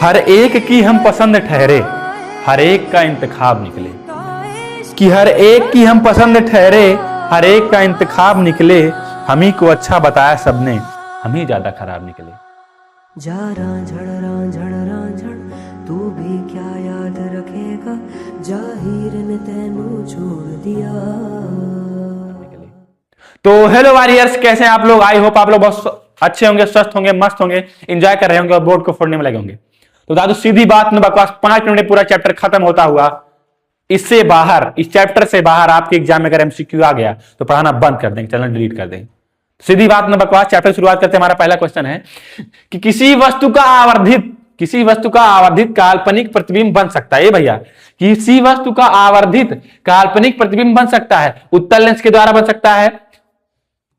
हर एक की हम पसंद ठहरे, हर एक का इंतखाब निकले। कि हर एक की हम पसंद ठहरे, हर एक का इंतखाब निकले। हम ही को अच्छा बताया सबने, हम ही ज्यादा खराब निकले। जा रांझड़ तू भी क्या याद रखेगा, जाहिर ने तेनू छोड़ दिया। तो हेलो वॉरियर्स, कैसे हैं आप लोग? आई होप आप लोग बहुत अच्छे होंगे, स्वस्थ होंगे, मस्त होंगे, एंजॉय कर रहे होंगे और बोर्ड को फोड़ने में लगे होंगे। तो दादू सीधी बात न बकवास, 5 मिनट में पूरा चैप्टर खत्म होता हुआ इससे बाहर, इस चैप्टर से बाहर आपके एग्जाम में अगर एमसीक्यू आ गया तो पढ़ाना बंद कर देंगे, चैनल डिलीट कर देंगे। सीधी बात न बकवास, चैप्टर शुरुआत करते हैं। हमारा पहला क्वेश्चन है कि किसी वस्तु का आवर्धित काल्पनिक प्रतिबिंब बन सकता है। भैया, किसी वस्तु का आवर्धित काल्पनिक प्रतिबिंब बन सकता है। उत्तल लेंस के द्वारा बन सकता है,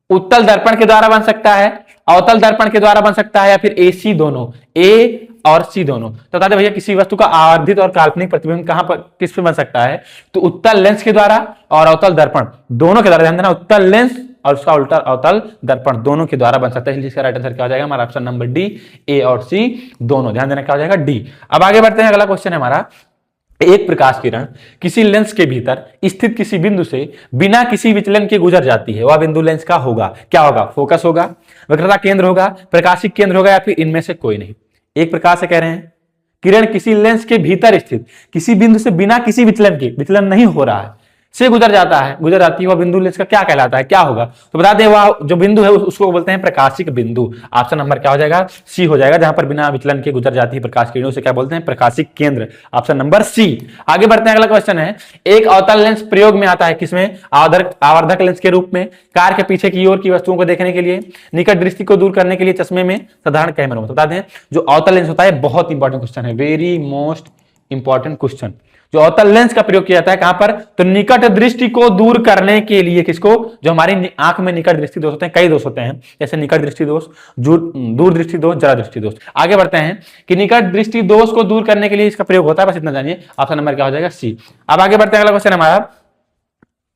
उत्तल दर्पण के द्वारा बन सकता है, अवतल दर्पण के द्वारा बन सकता है, या फिर AC दोनों, A और C दोनों। तो बता दे भैया, किसी वस्तु का आवर्धित और काल्पनिक प्रतिबिंब कहां पर, किस पे बन सकता है? तो उत्तल लेंस के द्वारा और अवतल दर्पण दोनों के द्वारा। ध्यान देना, उत्तल लेंस और उसका उल्टा अवतल दर्पण दोनों के द्वारा बन सकता है। इसका राइट आंसर क्या हो जाएगा? हमारा ऑप्शन नंबर डी, A और C दोनों। ध्यान देना, क्या हो जाएगा? डी। अब आगे बढ़ते हैं, अगला क्वेश्चन है हमारा। एक प्रकाश किरण किसी लेंस के भीतर स्थित किसी बिंदु से बिना किसी विचलन के गुजर जाती है। वह बिंदु लेंस का होगा, क्या होगा? फोकस होगा, वक्रता केंद्र होगा, प्रकाशिक केंद्र होगा, या फिर इनमें से कोई नहीं। एक प्रकाश से कह रहे हैं किरण किसी लेंस के भीतर स्थित किसी बिंदु से बिना किसी विचलन के, विचलन नहीं हो रहा है, से गुजर जाती है, वह बिंदु लेंस का क्या कहलाता है? क्या होगा? तो बता दें, वह जो बिंदु है उसको बोलते हैं प्रकाशिक बिंदु। ऑप्शन नंबर क्या हो जाएगा? सी हो जाएगा, जहां पर बिना विचलन के गुजर जाती है प्रकाश किरणों से क्या बोलते हैं? प्रकाशिक केंद्र। Option number C. आगे बढ़ते हैं, अगला क्वेश्चन है। एक अवतल लेंस प्रयोग में आता है, किसमें? आवर्धक लेंस के रूप में, कार के पीछे की ओर की वस्तुओं को देखने के लिए, निकट दृष्टि को दूर करने के लिए, चश्मे में, साधारण कैमरों में। तो बता दें, जो अवतल लेंस होता है, बहुत इंपॉर्टेंट क्वेश्चन है, वेरी मोस्ट इंपॉर्टेंट क्वेश्चन। जो अवतल लेंस का प्रयोग किया जाता है कहां पर? तो निकट दृष्टि को दूर करने के लिए। किसको? जो हमारी आंख में निकट दृष्टि दोष होते हैं, कई दोष होते हैं, जैसे निकट दृष्टि दोष, दूर दृष्टि दोष, जरा दृष्टि दोष। आगे बढ़ते हैं कि निकट दृष्टि दोष को दूर करने के लिए इसका प्रयोग होता है, बस इतना जानिए। ऑप्शन नंबर क्या हो जाएगा? सी। अब आगे बढ़ते हैं, अगला क्वेश्चन हमारा।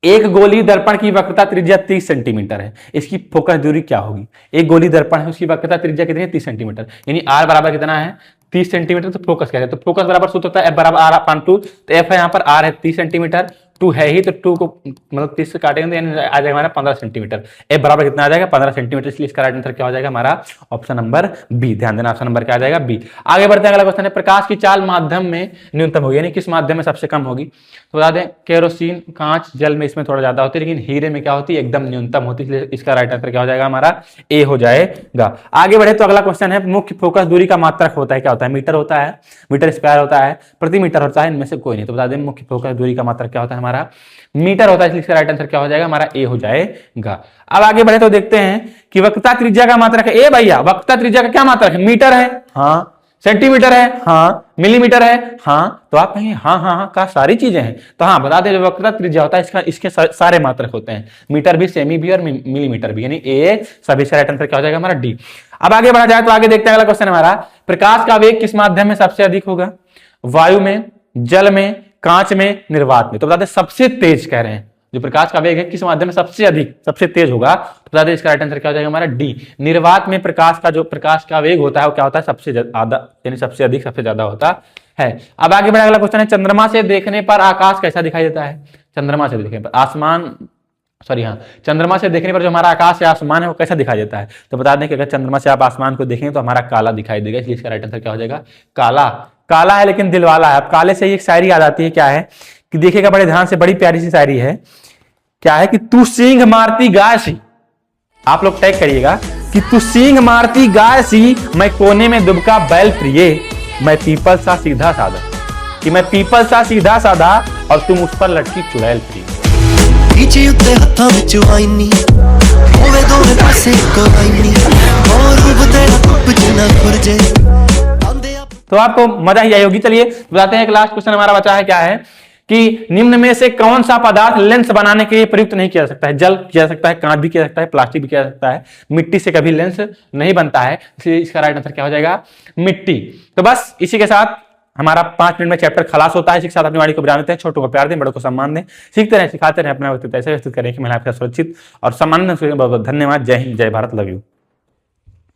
एक गोली दर्पण की वक्रता त्रिज्या 30 सेंटीमीटर है, इसकी फोकस दूरी क्या होगी? एक गोली दर्पण है, उसकी वक्रता त्रिज्या कितनी है? 30 सेंटीमीटर, यानी R बराबर कितना है? 30 सेंटीमीटर। तो फोकस क्या है? तो फोकस बराबर सूत्र होता है F बराबर R अपॉन 2। तो F है, यहाँ पर R है 30 सेंटीमीटर, 2 है ही, तो 2 को मतलब 30 से काटेंगे तो यानी आ जाएगा हमारा 15 सेंटीमीटर। F बराबर कितना आ जाएगा? 15 सेंटीमीटर। इसलिए इसका राइट आंसर क्या हो जाएगा? हमारा ऑप्शन नंबर बी। ध्यान देना, ऑप्शन नंबर क्या आ जाएगा? बी। आगे बढ़ते हैं, अगला क्वेश्चन है। प्रकाश की चाल माध्यम में न्यूनतम होगी, यानी किस माध्यम में सबसे कम होगी? तो बता दें, केरोसिन, कांच, जल में इसमें थोड़ा ज्यादा होती है, लेकिन हीरे में क्या होती है? एकदम न्यूनतम होती है। इसलिए इसका राइट आंसर क्या हो जाएगा? हमारा ए हो जाएगा। आगे बढ़े तो अगला क्वेश्चन है। मुख्य फोकस दूरी का मात्रक होता है, क्या होता है? मीटर होता है, मीटर स्क्वायर होता है, प्रति मीटर होता है, इनमें से कोई नहीं। तो बता दें, मुख्य फोकस दूरी का मात्रक क्या होता है? हमारा मीटर होता है। इसलिए इसका राइट आंसर क्या हो जाएगा? हमारा ए हो जाएगा। अब आगे बढ़े तो देखते हैं कि वक्रता त्रिज्या का मात्रक है। ए भैया, वक्रता त्रिज्या का क्या मात्रक है? मीटर है, हाँ। सेंटीमीटर है, हाँ। मिलीमीटर है, हाँ। तो आप कहेंगे हाँ हाँ हाँ, का सारी चीजें हैं। तो हाँ, बता दें, जो वक्रता त्रिज्या होता है इसके सारे मात्रक होते हैं, मीटर भी, सेमी भी और मिलीमीटर भी, यानी ए सभी से। राइट आंसर क्या हो जाएगा? हमारा डी। अब आगे बढ़ा जाए तो आगे देखते हैं, अगला क्वेश्चन हमारा। प्रकाश का वेग किस माध्यम में सबसे अधिक होगा? वायु में, जल में, कांच में, निर्वात में। तो बता दें, सबसे तेज कह रहे हैं, जो प्रकाश का वेग है किस माध्यम में सबसे अधिक, सबसे तेज होगा? तो बता दें, इसका राइट आंसर क्या हो जाएगा? हमारा डी। निर्वात में प्रकाश का जो प्रकाश का वेग होता है वो क्या होता है? सबसे ज्यादा, यानी सबसे अधिक, सबसे ज्यादा होता है। अब आगे बढ़ा, अगला क्वेश्चन है। चंद्रमा से देखने पर आकाश कैसा दिखाई देता है? चंद्रमा से देखने पर आसमान, सॉरी हाँ, चंद्रमा से देखने पर जो हमारा आकाश या आसमान है वो कैसा दिखाई देता है? तो बता दें कि अगर चंद्रमा से आप आसमान को देखेंगे तो हमारा काला दिखाई देगा। इसलिए इसका राइट आंसर क्या हो जाएगा? काला। काला है लेकिन दिलवाला है। अब काले से ही एक शायरी याद आती है, क्या है कि देखिएगा बड़े ध्यान से, बड़ी प्यारी सी शायरी है। क्या है कि तू सींग मारती गाय सी, आप लोग टैग करिएगा कि तू सींग मारती गाय सी, मैं कोने में दुबका बैल प्रिय, मैं पीपल सा सीधा साधा, कि मैं पीपल सा सीधा साधा और तुम उस पर लटकी चुड़ैल प्रिय। नीचे उत्ते हत्था विच आईनी होवे दोवे पासे कोईनी और रूप तेरा कुप जिना खुरजे। तो आपको मजा ही आई होगी। चलिए बताते हैं, एक लास्ट क्वेश्चन हमारा बचा है। क्या है कि निम्न में से कौन सा पदार्थ लेंस बनाने के लिए प्रयुक्त नहीं किया जा सकता है? जल किया जा सकता है, कांच भी किया जा सकता है, प्लास्टिक भी किया जा सकता है, मिट्टी से कभी लेंस नहीं बनता है। इसलिए इसका राइट आंसर क्या हो जाएगा? मिट्टी। तो बस इसी के साथ हमारा 5 मिनट में चैप्टर खलास होता है। इसी के साथ अपनी वाणी को विराम देते हैं। छोटों को प्यार दें, बड़ों को सम्मान दें, सीखते रहें, सिखाते रहें, अपना वक्त ऐसे व्यतीत करें कि महिला आपका सुरक्षित और सम्मानित। धन्यवाद। जय हिंद, जय भारत, लव यू।